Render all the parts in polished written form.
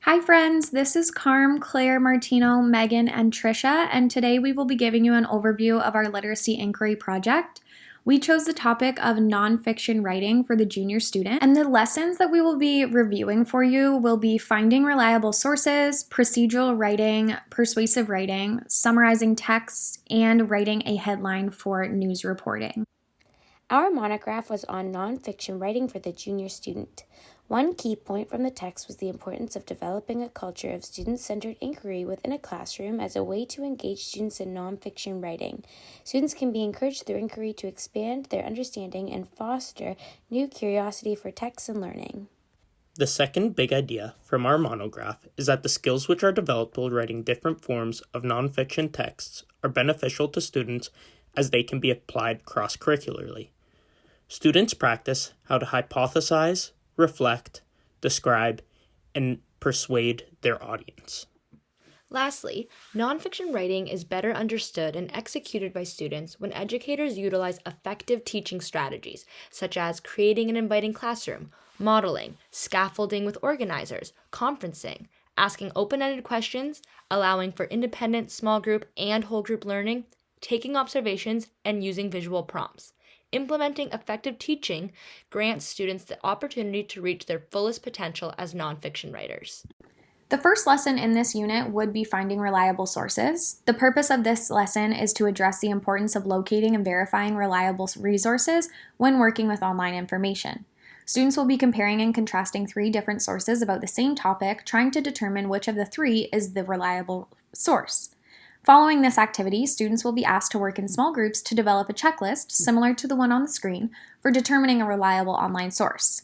Hi friends, this is Carm, Claire, Martino, Megan, and Trisha, and today we will be giving you an overview of our literacy inquiry project. We chose the topic of nonfiction writing for the junior student, and the lessons that we will be reviewing for you will be finding reliable sources, procedural writing, persuasive writing, summarizing texts, and writing a headline for news reporting. Our monograph was on nonfiction writing for the junior student. One key point from the text was the importance of developing a culture of student-centered inquiry within a classroom as a way to engage students in nonfiction writing. Students can be encouraged through inquiry to expand their understanding and foster new curiosity for text and learning. The second big idea from our monograph is that the skills which are developed while writing different forms of nonfiction texts are beneficial to students as they can be applied cross-curricularly. Students practice how to hypothesize, reflect, describe, and persuade their audience. Lastly, nonfiction writing is better understood and executed by students when educators utilize effective teaching strategies, such as creating an inviting classroom, modeling, scaffolding with organizers, conferencing, asking open-ended questions, allowing for independent small group and whole group learning, taking observations, and using visual prompts. Implementing effective teaching grants students the opportunity to reach their fullest potential as nonfiction writers. The first lesson in this unit would be finding reliable sources. The purpose of this lesson is to address the importance of locating and verifying reliable resources when working with online information. Students will be comparing and contrasting 3 different sources about the same topic, trying to determine which of the 3 is the reliable source. Following this activity, students will be asked to work in small groups to develop a checklist, similar to the one on the screen, for determining a reliable online source.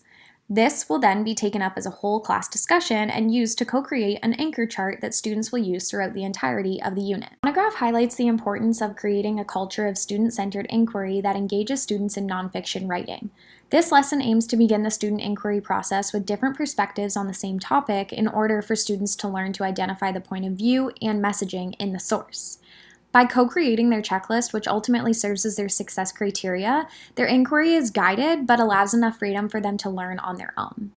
This will then be taken up as a whole class discussion and used to co-create an anchor chart that students will use throughout the entirety of the unit. The monograph highlights the importance of creating a culture of student-centered inquiry that engages students in nonfiction writing. This lesson aims to begin the student inquiry process with different perspectives on the same topic in order for students to learn to identify the point of view and messaging in the source. By co-creating their checklist, which ultimately serves as their success criteria, their inquiry is guided but allows enough freedom for them to learn on their own.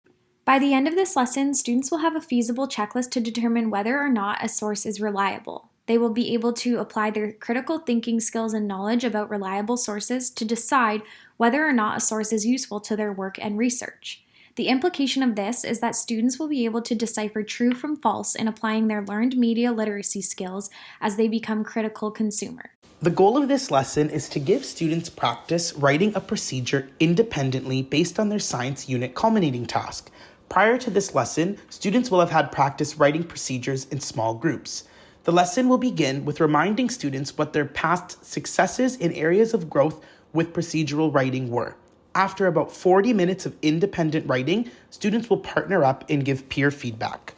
By the end of this lesson, students will have a feasible checklist to determine whether or not a source is reliable. They will be able to apply their critical thinking skills and knowledge about reliable sources to decide whether or not a source is useful to their work and research. The implication of this is that students will be able to decipher true from false in applying their learned media literacy skills as they become critical consumers. The goal of this lesson is to give students practice writing a procedure independently based on their science unit culminating task. Prior to this lesson, students will have had practice writing procedures in small groups. The lesson will begin with reminding students what their past successes in areas of growth with procedural writing were. After about 40 minutes of independent writing, students will partner up and give peer feedback.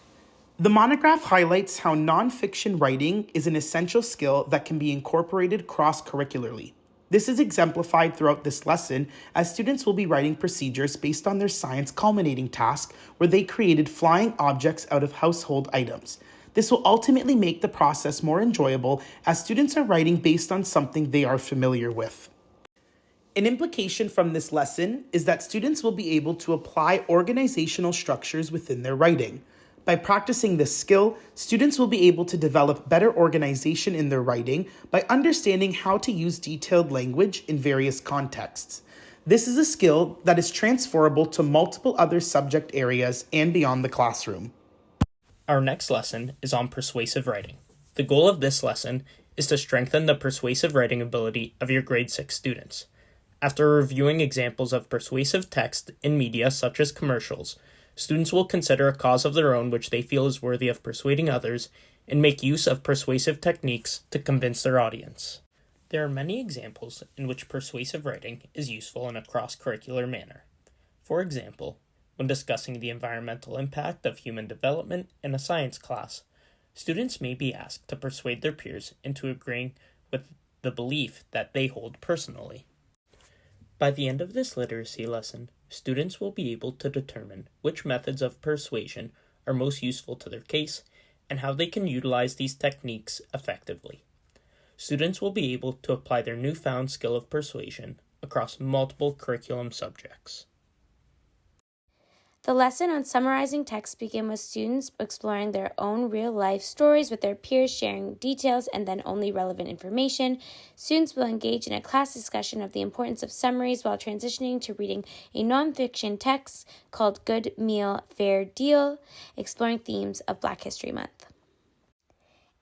The monograph highlights how nonfiction writing is an essential skill that can be incorporated cross-curricularly. This is exemplified throughout this lesson as students will be writing procedures based on their science culminating task where they created flying objects out of household items. This will ultimately make the process more enjoyable as students are writing based on something they are familiar with. An implication from this lesson is that students will be able to apply organizational structures within their writing. By practicing this skill, students will be able to develop better organization in their writing by understanding how to use detailed language in various contexts. This is a skill that is transferable to multiple other subject areas and beyond the classroom. Our next lesson is on persuasive writing. The goal of this lesson is to strengthen the persuasive writing ability of your grade 6 students. After reviewing examples of persuasive text in media such as commercials, students will consider a cause of their own which they feel is worthy of persuading others and make use of persuasive techniques to convince their audience. There are many examples in which persuasive writing is useful in a cross-curricular manner. For example, when discussing the environmental impact of human development in a science class, students may be asked to persuade their peers into agreeing with the belief that they hold personally. By the end of this literacy lesson, students will be able to determine which methods of persuasion are most useful to their case and how they can utilize these techniques effectively. Students will be able to apply their newfound skill of persuasion across multiple curriculum subjects. The lesson on summarizing text began with students exploring their own real-life stories with their peers, sharing details and then only relevant information. Students will engage in a class discussion of the importance of summaries while transitioning to reading a nonfiction text called Good Meal, Fair Deal, exploring themes of Black History Month.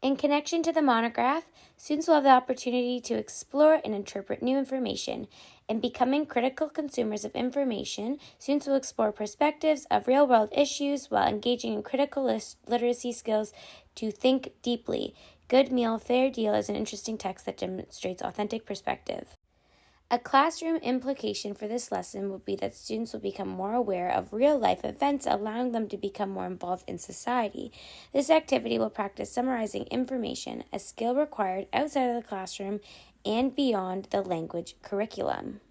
In connection to the monograph, students will have the opportunity to explore and interpret new information. In becoming critical consumers of information, students will explore perspectives of real-world issues while engaging in critical literacy skills to think deeply. Good Meal, Fair Deal is an interesting text that demonstrates authentic perspective. A classroom implication for this lesson would be that students will become more aware of real-life events, allowing them to become more involved in society. This activity will practice summarizing information, a skill required outside of the classroom and beyond the language curriculum.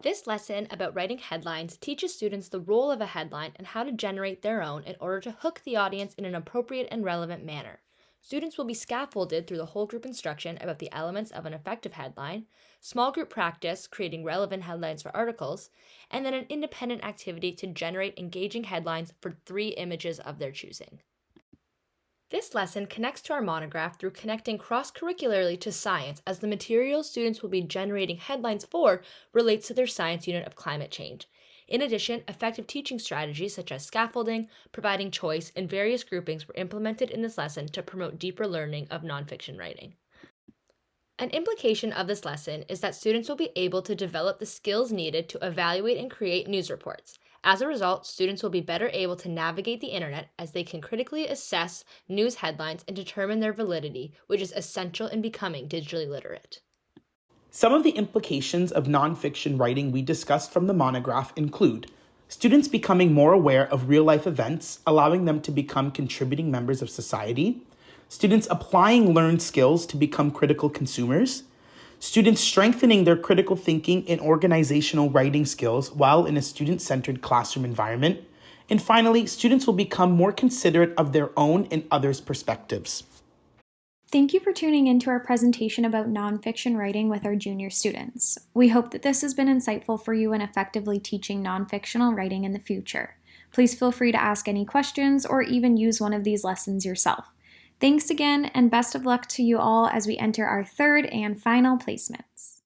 This lesson about writing headlines teaches students the role of a headline and how to generate their own in order to hook the audience in an appropriate and relevant manner. Students will be scaffolded through the whole group instruction about the elements of an effective headline, small group practice creating relevant headlines for articles, and then an independent activity to generate engaging headlines for 3 images of their choosing. This lesson connects to our monograph through connecting cross-curricularly to science, as the material students will be generating headlines for relates to their science unit of climate change. In addition, effective teaching strategies such as scaffolding, providing choice, and various groupings were implemented in this lesson to promote deeper learning of nonfiction writing. An implication of this lesson is that students will be able to develop the skills needed to evaluate and create news reports. As a result, students will be better able to navigate the internet as they can critically assess news headlines and determine their validity, which is essential in becoming digitally literate. Some of the implications of nonfiction writing we discussed from the monograph include students becoming more aware of real-life events, allowing them to become contributing members of society, students applying learned skills to become critical consumers, students strengthening their critical thinking and organizational writing skills while in a student-centered classroom environment, and finally, students will become more considerate of their own and others' perspectives. Thank you for tuning into our presentation about nonfiction writing with our junior students. We hope that this has been insightful for you in effectively teaching nonfictional writing in the future. Please feel free to ask any questions or even use one of these lessons yourself. Thanks again, and best of luck to you all as we enter our 3rd and final placements.